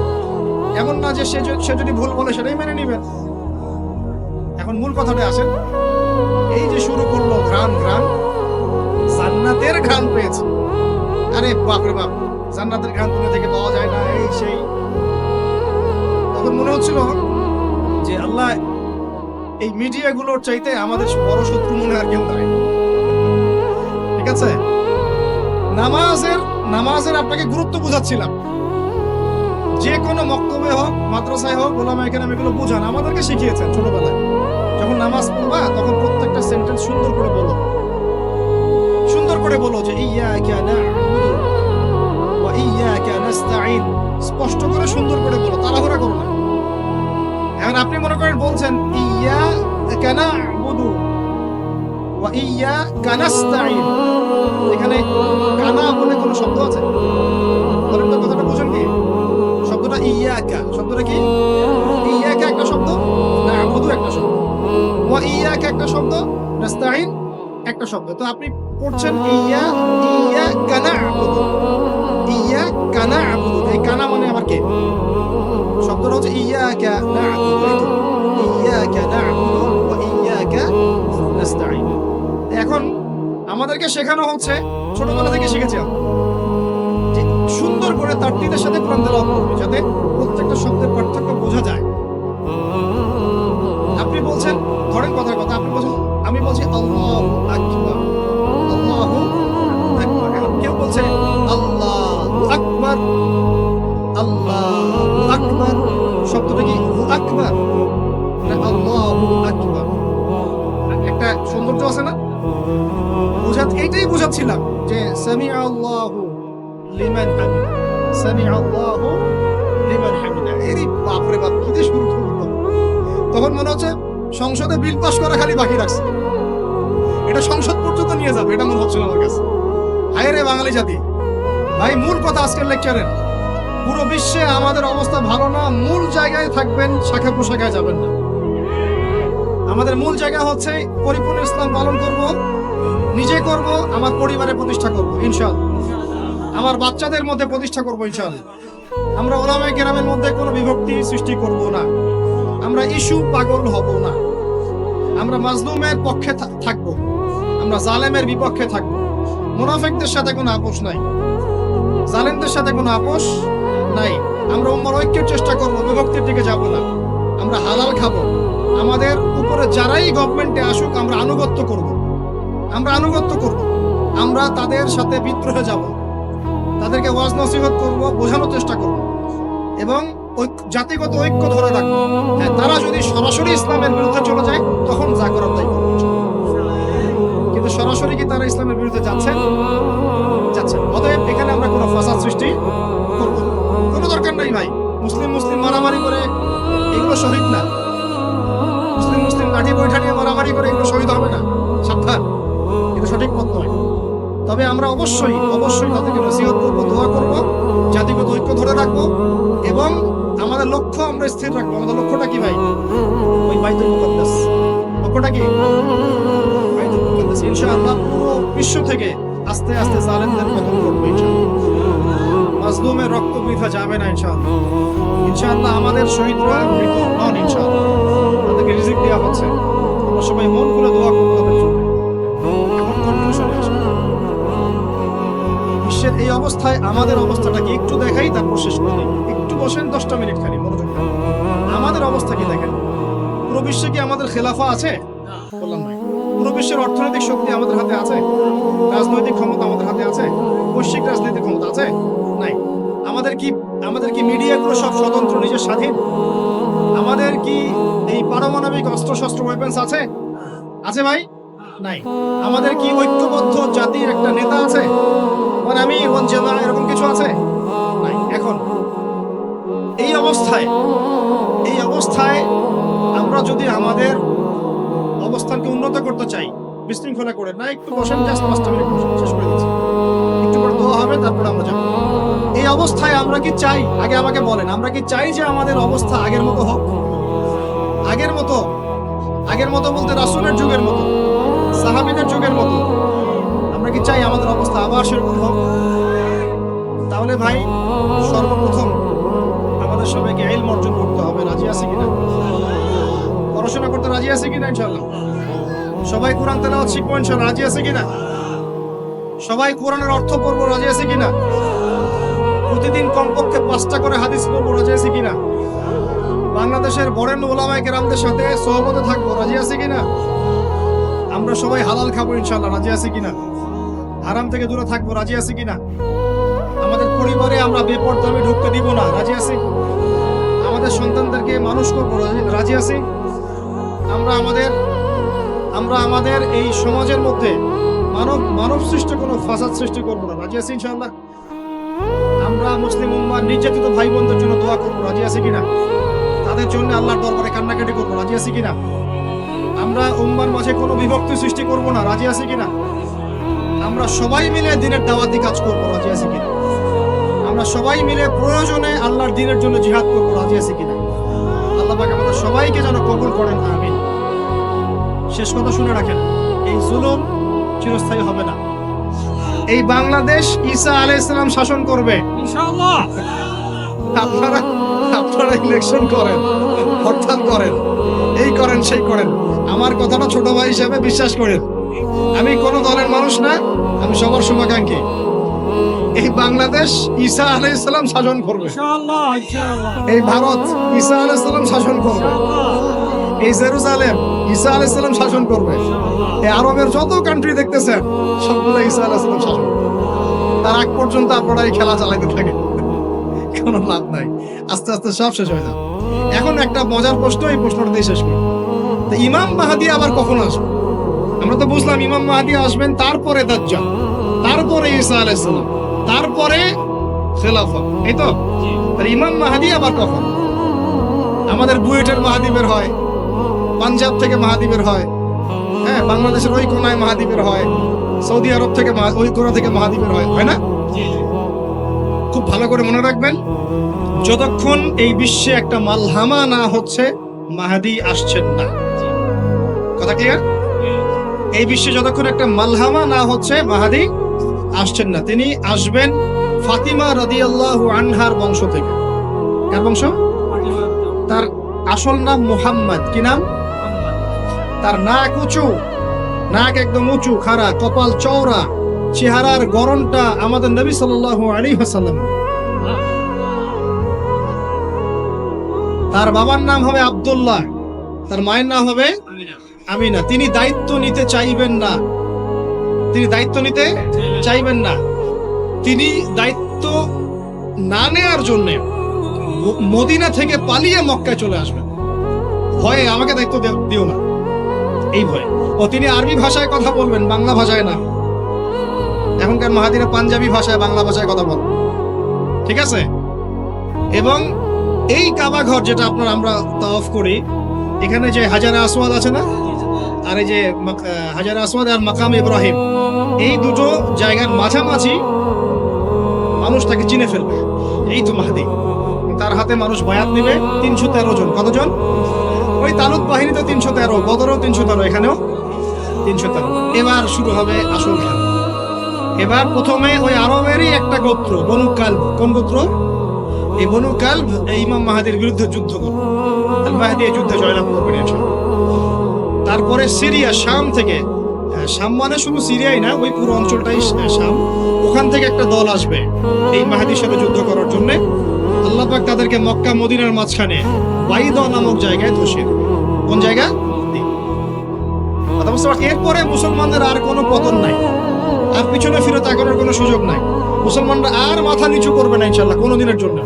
এমন না যে সে যদি ভুল বলে সেটাই মেনে নিবেন। এখন মূল কথাটা আসেন, এই যে শুরু করলো ঘ্রাণ, জান্নাতের ঘ্রাণ পেয়েছে। আরে বাপরে বাপ, জান্নাতের ঘ্রাণ তুমি থেকে পাওয়া যায় না, এই সেই। তখন মনে হচ্ছিল যে আল্লাহ, এই মিডিয়াগুলোর চাইতে আমাদের বড় শত্রু মনে আর কেউ নাই। ঠিক আছে, নামাজের আপনাকে গুরুত্ব বুঝাচ্ছিলাম। যে কোনো মক্তবে হোক, মাদ্রাসায় হোক, ওলামায়ে কেরাম এগুলো বুঝান, আমাদেরকে শিখিয়েছেন ছোটবেলায়। যখন নামাজ পড়বা তখন প্রত্যেকটা সেন্টেন্স সুন্দর করে বলো যে ইয়্যাকা না'বুদু ওয়া ইয়্যাকা নাস্তাঈন, স্পষ্ট করে সুন্দর করে বলো, তাড়াহুড়া করো না। এখন আপনি মনে করেন বলছেন ইয়্যাকা না'বুদু ওয়া ইয়্যাকা নাস্তাঈন, এখানে কানা বলে কোনো শব্দ আছে? বলেন তো, কথাটা বুঝেন কি? শব্দটা ইয়্যাকা, শব্দটা কি? ইয়্যাকা একটা শব্দ, না'বুদু একটা শব্দ, ওয়া ইয়্যাকা একটা শব্দ, নাস্তাঈন একটা শব্দ। তো আপনি পড়ছেন ইয়্যাকা না'বুদু, ইয়্যাকা না'বুদু, এই কানা মানে আবার কে? শব্দটা হচ্ছে ইয়্যাকা না'বুদু, ইয়্যাকা না'বুদু ওয়া ইয়্যাকা নাস্তাঈন। এখন আমাদেরকে শেখানো হচ্ছে, ছোটবেলা থেকে শিখেছি আমরা, যে সুন্দর করে তারতিলের সাথে কোরআন তেলাওয়াত করবে, যাতে প্রত্যেকটা শব্দের পার্থক্য বোঝা যায়। আপনি বলছেন, ধরেন কথার কথা, আপনি বলছেন, আমি বলছি আল্লাহু আকবার, আল্লাহু আকবার। এখন কেউ বলছে আল্লাহু আকবার, আল্লাহু আকবার, শব্দটা কি আকবার না আল্লাহু আকবার? একটা সৌন্দর্য আছে না? এইটাই বুঝাচ্ছিলাম যে সামিআ আল্লাহু লিমান হামিদা, সামিআ আল্লাহু লিমান হামিদা। এরই বাপরে বাপ, কি দিয়ে শুরু করলো! তখন মনে হচ্ছে সংসদে বিল পাস করা খালি বাকি রাখছে, এটা সংসদ পর্যন্ত নিয়ে যাবে, এটা মনে হচ্ছিল আমার কাছে। হায় রে বাঙালি জাতি! ভাই, মূল কথা আজকের লেকচারের, পুরো বিশ্বে আমাদের অবস্থা ভালো না, মূল জায়গায় থাকবেন, শাখা প্রশাখায় যাবেন না। আমাদের মূল জায়গা হচ্ছে পরিপূর্ণ ইসলাম পালন করব, নিজে করব, আমার পরিবারে প্রতিষ্ঠা করব ইনশাআল্লাহ, আমার বাচ্চাদের মধ্যে প্রতিষ্ঠা করব ইনশাআল্লাহ। আমরা উলামায়ে কেরামের মধ্যে কোনো বিভক্তি সৃষ্টি করব না, আমরা ইস্যু পাগল হব না, আমরা মাজলুমের পক্ষে থাকব, আমরা জালেমের বিপক্ষে থাকব। মুনাফিকদের সাথে কোনো আপোষ নাই, জালেমদের সাথে কোনো আপোষ নাই। আমরা উম্মার ঐক্যের চেষ্টা করব, বিভক্তির দিকে যাব না। আমরা হালাল খাবো, আমাদের উপরে যারাই গভর্নমেন্টে আসুক আমরা আনুগত্য করব, আমরা আনুগত্য করব, আমরা তাদের সাথে বিদ্রোহে যাব, তাদেরকে ওয়াজ নসিহত করব, বোঝানোর চেষ্টা করব এবং জাতিগত ঐক্য ধরে রাখবো। হ্যাঁ, তারা যদি সরাসরি ইসলামের বিরুদ্ধে চলে যায় তখন যা করার তাই করবো, কিন্তু সরাসরি কি তারা ইসলামের বিরুদ্ধে যাচ্ছে? অতএব এখানে আমরা কোনো ফাসাদ সৃষ্টি করব না, কোনো দরকার নাই ভাই। মুসলিম মারামারি করে এগুলো শহীদ না, মুসলিম লাঠি বৈঠা নিয়ে মারামারি করে এগুলো শহীদ হবে না, সাবধান, এটা সঠিক পথ নয়। তবে আমরা অবশ্যই তাদেরকে নসিহত করবো, দোয়া করব, জাতিগত ঐক্য ধরে রাখবো এবং আমাদের লক্ষ্য আমরা স্থির রাখবো। আমাদের লক্ষ্যটা কি ভাই? ওই বাইতুল মুকাদ্দাস। লক্ষ্যটা কি? বাইতুল মুকাদ্দাস। ইনশাআল্লাহ পুরো বিশ্ব থেকে আস্তে আস্তে জালেমদের পতন ঘটবে ইনশাআল্লাহ, মাজলুমের রক্ত বৃথা যাবে না ইনশাআল্লাহ। আমাদের শহীদরা মৃত নন ইনশাআল্লাহ, তাদেরকে রিজিক দেওয়া হচ্ছে। আমরা সবাই মন খুলে দোয়া করবো তাদের জন্য। এখন কনক্লুশনে আসি, বিশ্বের এই অবস্থায় আমাদের অবস্থাটা কি একটু দেখাই, তারপর শেষ করে দিই। একটু বসেন 10টা মিনিট খালি মনোযোগ দিন। আমাদের অবস্থা কি দেখেন? পুরো বিশ্বে কি আমাদের খেলাফা আছে? বললাম না। পুরো বিশ্বের অর্থনৈতিক শক্তি আমাদের হাতে আছে? রাজনৈতিক ক্ষমতা আমাদের হাতে আছে? বৈশ্বিক রাজনৈতিক ক্ষমতা আছে? নাই। আমাদের কি মিডিয়াগুলো সব স্বতন্ত্র, নিজের স্বাধীন? আমাদের কি এই পারমাণবিক অস্ত্র ওয়েপন্স আছে? আছে ভাই? নাই। আমাদের কি ঐক্যবদ্ধ জাতির একটা নেতা আছে? মানে আমি এরকম কিছু আছে? নাই। এখন এই অবস্থায় আমরা যদি আমাদের অবস্থানকে উন্নত করতে চাই, বিশৃঙ্খলা করে না, একটু বসেন, জাস্ট 5টা মিনিট বসেন, শেষ করে দিচ্ছি। একটু পরে দোয়া হবে, তারপরে আমরা যাবো। এই অবস্থায় আমরা কি চাই? আগে আমাকে বলেন, আমরা কি চাই যে আমাদের অবস্থা আগের মতো হোক? আগের মতো বলতে রাসূলের যুগের মতো, সাহাবীদের যুগের মতো আমরা কি চাই আমাদের অবস্থা আবার সেরকম হোক? তাহলে ভাই সর্বপ্রথম আমাদের সবাইকে ইলম অর্জন করতে হবে। রাজি আছে কিনা? পড়াশোনা করতে রাজি আছে কিনা? ইনশাআল্লাহ। সবাই কোরআন তেলাওয়াত শিখবো ইনশাআল্লাহ। রাজি আছে কিনা? সবাই কোরআনের অর্থ পড়বো। রাজি আছে কিনা? প্রতিদিন কমপক্ষে 5টা করে হাদিস পড়বো। রাজি আছে কিনা? বাংলাদেশের বরেণ্য উলামায়ে কেরামদের সাথে সোহবতে থাকবো। রাজি আছে কিনা? আমরা সবাই হালাল খাবো ইনশাআল্লাহ। রাজি আছে কিনা? হারাম থেকে দূরে থাকবো। রাজি আছে কিনা? আমাদের পরিবারে আমরা বেপরদামি ঢুকতে দিব না। রাজি আছি? আমাদের সন্তানদেরকে মানুষ করবো। রাজি আছি? আমরা আমাদের এই সমাজের মধ্যে মানব সৃষ্ট কোনো ফাসাদ সৃষ্টি করবো না। রাজি আছি ইনশাআল্লাহ? আমরা মুসলিম উম্মার নির্যাতিত ভাই বোনদের জন্য দোয়া করবো। রাজি আছে কিনা? তাদের জন্য আল্লাহর দরবারে কান্নাকাটি করবো। রাজি আছে কিনা? আমরা উম্মার মাঝে কোনো বিভক্তি সৃষ্টি করবো না। রাজি আছে কিনা? আমরা সবাই মিলে দ্বীনের দাওয়াতি কাজ করবো। রাজি আছে কিনা? আমরা সবাই মিলে প্রয়োজনে আল্লাহর দ্বীনের জন্য জিহাদ করবো। রাজি আছে কিনা? আল্লাহ পাক আমাদের সবাইকে যেন কবুল করেন, আমিন। শেষ কথা শুনে রাখেন, এই জুলুম চিরস্থায়ী হবে না। এই বাংলাদেশ ঈসা আলাইহিস সালাম শাসন করবে ইনশাআল্লাহ। আপনারা ইলেকশন করেন, হরতাল করেন, এই করেন সেই করেন, আমার কথাটা ছোট ভাই হিসেবে বিশ্বাস করেন। আমি কোনো দলের মানুষ না, আমি সবার শুভাকাঙ্ক্ষী। এই বাংলাদেশ ঈসা আলাইহিস সালাম শাসন করবে ইনশাআল্লাহ। এই ভারত ঈসা আলাইহিস সালাম শাসন করবে। এই জেরুজালেম ঈসা আলাইহিস সালাম শাসন করবে। এই আরবের যত কান্ট্রি দেখতেছেন সবগুলো ঈসা আলাইহিস সালাম শাসন করবে। তার আগ পর্যন্ত আপনারা এই খেলা চালাতে থাকেন, কোনো লাভ নাই। আস্তে আস্তে সব শেষ হয়ে যাবে। এখন একটা মজার প্রশ্ন, এই প্রশ্নটা দিয়ে শেষ করি। তো ইমাম মাহদী আবার কখন আসবে? আমরা তো বুঝলাম ইমাম মাহদী আসবেন, তারপরে দাজ্জাল, তারপরে ঈসা আলাইহিস সালাম, তারপরে খেলাফত, এই তো। ইমাম মাহদী আবার কখন? আমাদের বুয়েটের মাহদী বের হয়, পাঞ্জাব থেকে মাহদী বের হয়, হ্যাঁ, বাংলাদেশের ওই কোনায় মাহদী বের হয়, সৌদি আরব থেকে ওই কোনা থেকে মাহদী বের হয় না? খুব ভালো করে মনে রাখবেন, যতক্ষণ এই বিশ্বে একটা মালহামা না হচ্ছে মাহদী আসছেন না। কথা ক্লিয়ার? এই বিশ্বে যতক্ষণ একটা মালহামা না হচ্ছে, মাহাদি আসছেন না। তিনি আসবেন ফাতিমা রাদিয়াল্লাহু আনহার বংশ থেকে। কার বংশ? তার আসল নাম মুহাম্মদ। কি নাম? তার নাক উঁচু, নাক একদম উঁচু খাড়া, কপাল চওড়া, চেহারার গড়নটা আমাদের নবী সাল্লাল্লাহু আলাইহি ওয়াসাল্লাম। তার বাবার নাম হবে আব্দুল্লাহ, তার মায়ের নাম হবে আমিনা। তিনি দায়িত্ব নিতে চাইবেন না, তিনি দায়িত্ব নিতে চাইবেন না। তিনি দায়িত্ব না নেওয়ার জন্য মদিনা থেকে পালিয়ে মক্কায় চলে আসবেন। ভয়ে আমাকে দায়িত্ব দিও না, এই ভয়ে। ও তিনি আরবি ভাষায় কথা বলবেন, বাংলা ভাষায় না। এখনকার মাহাদিরা পাঞ্জাবি ভাষায়, বাংলা ভাষায় কথা বল, ঠিক আছে? এবং এই কাবা ঘর যেটা আমরা তাওয়াফ করি, এখানে যে হাজারে আসওয়াদ আছে না, আর এই যে হাজারে আসওয়াদ আর মাকাম ইব্রাহিম, এই দুটো জায়গার মাঝামাঝি মানুষ তাকে চিনে ফেলবে। এই তো মাহদি, তার হাতে মানুষ বায়াত নেবে। 313 জন। কতজন? ওই তালুত বাহিনীতে 313, বদরও 313, এখানেও 313। এবার শুরু হবে আসল খেলা। এবার প্রথমে ওই আরবেরই একটা গোত্র, বনু কালব। কোন গোত্র? এই বনু কালব এই ইমাম মাহাদির বিরুদ্ধে যুদ্ধ করবে। আল মাহদি এই যুদ্ধে জয়লাভ করবেন ইনশাআল্লাহ। তারপরে সিরিয়া, শাম থেকে, শাম মানে শুধু সিরিয়াই না, ওই পুরো অঞ্চলটাই শাম, ওখান থেকে একটা দল আসবে এই মাহাদির সাথে যুদ্ধ করার জন্য। আল্লাহ পাক তাদেরকে মক্কা মদিনার মাঝখানে বাইদা নামক জায়গায় ধসিয়ে দেবে। কোন জায়গা? কথা বুঝতে পারছি? এরপরে মুসলমানদের আর কোনো পতন নাই, আর পিছনে ফিরে তাকানোর কোনো সুযোগ নাই। মুসলমানরা আর মাথা নিচু করবে না ইনশাআল্লাহ কোনোদিনের জন্য।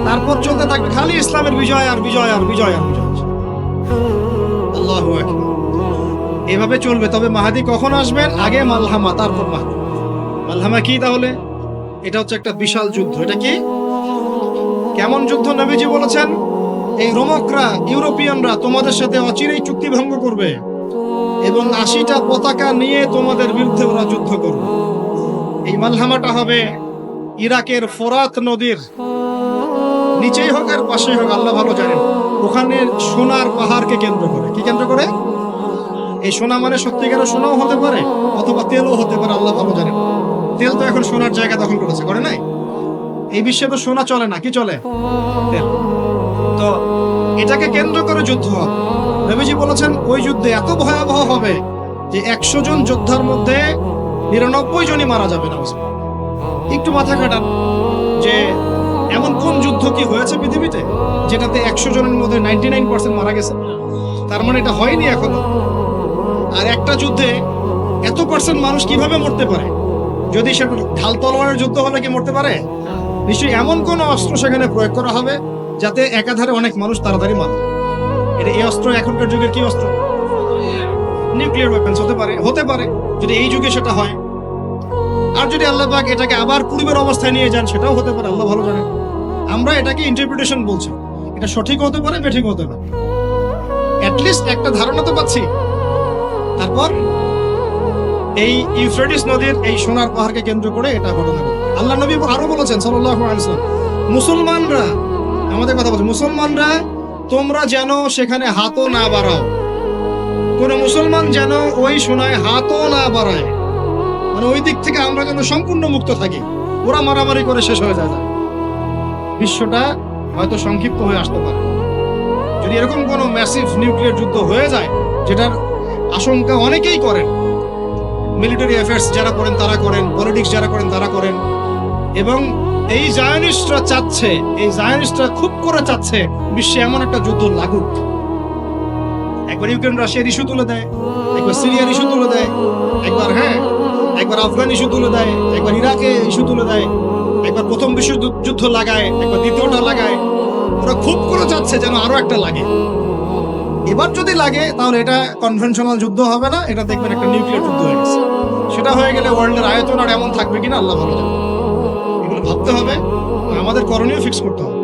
তারপর চলতে থাকবে খালি ইসলামের বিজয় আর বিজয় আর বিজয় আর বিজয়। আল্লাহু আকবার। এভাবে চলবে। তবে মাহাদি কখন আসবেন? আগে মালহামা, তারপর মাহাদি। মালহামা কি তাহলে? এটা হচ্ছে একটা বিশাল যুদ্ধ। এটা কি? কেমন যুদ্ধ? নবীজি বলেছেন, এই রোমকরা, ইউরোপিয়ানরা তোমাদের সাথে অচিরেই চুক্তি ভঙ্গ করবে এবং 80টা পতাকা নিয়ে তোমাদের বিরুদ্ধে ওরা যুদ্ধ করবে। এই মালহামাটা হবে ইরাকের ফোরাত নদীর নিচেই হোক আর পাশেই হোক, আল্লাহ ভালো জানেন। ওখানে সোনার পাহাড়কে কেন্দ্র করে। কি কেন্দ্র করে? এই সোনা মানে সত্যিকারের সোনাও হতে পারে, অথবা তেলও হতে পারে, আল্লাহ ভালো জানেন। তেল তো এখন সোনার জায়গা দখল করেছে, করে নাই? এই বিশ্বে তো সোনা চলে না, কি চলে? তেল। তো এটাকে কেন্দ্র করে যুদ্ধ হবে। নবীজি বলেছেন ওই যুদ্ধে এত ভয়াবহ হবে যে 100 জন যোদ্ধার মধ্যে 99 জনই মারা যাবে না। একটু মাথা কাটান যে এমন কোন যুদ্ধ কি হয়েছে পৃথিবীতে যেটাতে 100 জনের মধ্যে 99% মারা গেছে? তার মানে এটা হয়নি এখনো। আর একটা যুদ্ধে এত পার্সেন্ট মানুষ কিভাবে মরতে পারে? যদি সেটা ঢাল তলোয়ারের যুদ্ধ হলে কি মরতে পারে? নিশ্চয়ই এমন কোন অস্ত্র সেখানে প্রয়োগ করা হবে যাতে একাধারে অনেক মানুষ তাড়াতাড়ি মারা যায়। এটা এই অস্ত্র এখনকার যুগের কি অস্ত্র? নিউক্লিয়ার ওয়েপন্স হতে পারে, হতে পারে যদি এই যুগে সেটা হয়। আর যদি আল্লাহ পাক এটাকে আবার পূর্বের অবস্থায় নিয়ে যান, সেটাও হতে পারে, আল্লাহ ভালো জানেন। আমরা এটাকে ইন্টারপ্রিটেশন বলছি, এটা সঠিক হতে পারে, বেঠিক হতে পারে, অ্যাটলিস্ট একটা ধারণা তো পাচ্ছি। তারপর এই ইউফ্রেটিস নদীর এই সোনার পাহাড়কে কেন্দ্র করে এটা ঘটনা ঘটে। আল্লাহ নবী আরো বলেছেন সাল্লাল্লাহু আলাইহি ওয়াসাল্লাম, মুসলমানরা, আমাদের কথা বলছে, মুসলমানরা তোমরা যেন সেখানে হাতও না বাড়াও। কোন মুসলমান যেন ওই সোনায় হাতও না বাড়ায়, মানে ওই দিক থেকে আমরা যেন সম্পূর্ণ মুক্ত থাকি। ওরা মারামারি করে শেষ হয়ে যায়। বিশ্বটা হয়তো সংক্ষিপ্ত হয়ে আসতে পারে যদি এরকম কোনো ম্যাসিভ নিউক্লিয়ার যুদ্ধ হয়ে যায়, যেটার আশঙ্কা অনেকেই করেন। মিলিটারি অ্যাফেয়ার্স যারা করেন তারা করেন, পলিটিক্স যারা করেন তারা করেন। এবং এই জায়নিস্টরা চাচ্ছে, এই জায়নিস্টরা খুব করে চাচ্ছে বিশ্বে এমন একটা যুদ্ধ লাগুক। একবার ইউক্রেন রাশিয়ার ইস্যু তুলে দেয়, একবার সিরিয়ার ইস্যু তুলে দেয়, একবার আফগান ইস্যু তুলে দেয়, একবার ইরাকে ইস্যু তুলে দেয়, একবার প্রথম বিশ্বযুদ্ধ লাগায়, একবার দ্বিতীয়টা লাগায়। ওরা খুব করে চাচ্ছে যেন আরো একটা লাগে। এবার যদি লাগে তাহলে এটা কনভেনশনাল যুদ্ধ হবে না, এটা দেখবেন একটা নিউক্লিয়ার যুদ্ধ হয়ে গেছে। সেটা হয়ে গেলে ওয়ার্ল্ডের আয়তন আর এমন থাকবে কিনা আল্লাহ ভালো জানে। এগুলো ভাবতে হবে, আমাদের করণীয় ফিক্স করতে হবে।